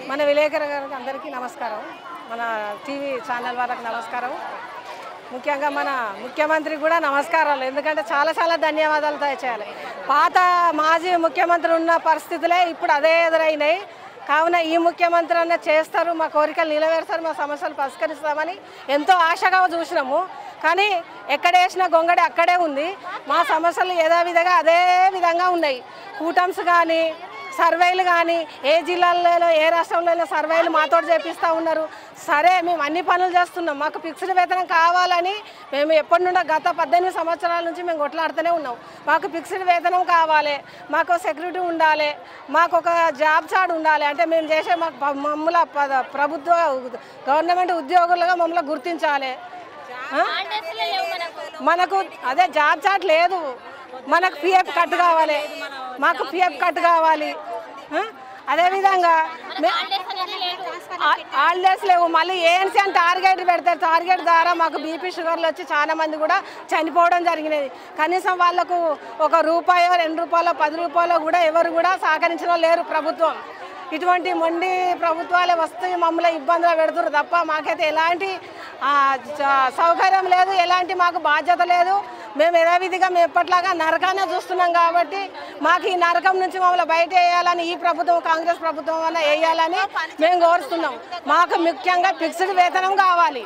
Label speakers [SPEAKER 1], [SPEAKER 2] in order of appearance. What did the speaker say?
[SPEAKER 1] మన విలేకరు గారికి అందరికీ నమస్కారం. మన టీవీ ఛానల్ వాళ్ళకి నమస్కారం. ముఖ్యంగా మన ముఖ్యమంత్రికి కూడా నమస్కారాలు. ఎందుకంటే చాలా ధన్యవాదాలు చేయాలి. పాత మాజీ ముఖ్యమంత్రి ఉన్న పరిస్థితులే ఇప్పుడు అదే ఎదురైనాయి. కావున ఈ ముఖ్యమంత్రి అన్న చేస్తారు, మా కోరికలు నెరవేరుస్తారు, మా సమస్యలు పరిష్కరిస్తామని ఎంతో ఆశగా చూసినాము. కానీ ఎక్కడ వేసిన గొంగడి అక్కడే ఉంది. మా సమస్యలు యథావిధిగా అదే విధంగా ఉన్నాయి. కూటమ్స్ కానీ సర్వేలు కానీ ఏ జిల్లాలలో ఏ రాష్ట్రంలో సర్వేలు మాతో చేపిస్తూ ఉన్నారు. సరే, మేము అన్ని పనులు చేస్తున్నాం. మాకు ఫిక్స్డ్ వేతనం కావాలని మేము ఎప్పటి నుండో గత 18 సంవత్సరాల నుంచి మేము కొట్లాడుతూనే ఉన్నాం. మాకు ఫిక్స్డ్ వేతనం కావాలి, మాకు సెక్యూరిటీ ఉండాలి, మాకు ఒక జాబ్ చార్ట్ ఉండాలి. అంటే మేము చేసే మమ్మల్ని ప్రభుత్వ గవర్నమెంట్ ఉద్యోగులుగా మమ్మల్ని గుర్తించాలి. మనకు అదే జాబ్ చార్ట్ లేదు. మనకు పిఎఫ్ కట్ కావాలి, మాకు పిఎఫ్ కట్ కావాలి. అదేవిధంగా హాలిడేస్ లేవు. మళ్ళీ ఏఎన్సీ అని టార్గెట్ పెడతారు. టార్గెట్ ద్వారా మాకు బీపీ షుగర్లు వచ్చి చాలా మంది కూడా చనిపోవడం జరిగినది. కనీసం వాళ్ళకు ₹1 ₹2 ₹10 కూడా ఎవరు కూడా సహకరించడం లేరు ప్రభుత్వం. ఇటువంటి మొండి ప్రభుత్వాలే వస్తే మమ్మల్ని ఇబ్బందులు పెడుతున్నారు తప్ప మాకైతే ఎలాంటి సౌకర్యం లేదు, ఎలాంటి మాకు బాధ్యత లేదు. మేము యథావిధిగా మేము ఎప్పట్లాగా నరకాన్ని చూస్తున్నాం. కాబట్టి మాకు ఈ నరకం నుంచి మమ్మల్ని బయట వేయాలని ఈ ప్రభుత్వం, కాంగ్రెస్ ప్రభుత్వం వల్ల వేయాలని మేము కోరుతున్నాం. మాకు ముఖ్యంగా ఫిక్స్డ్ వేతనం కావాలి.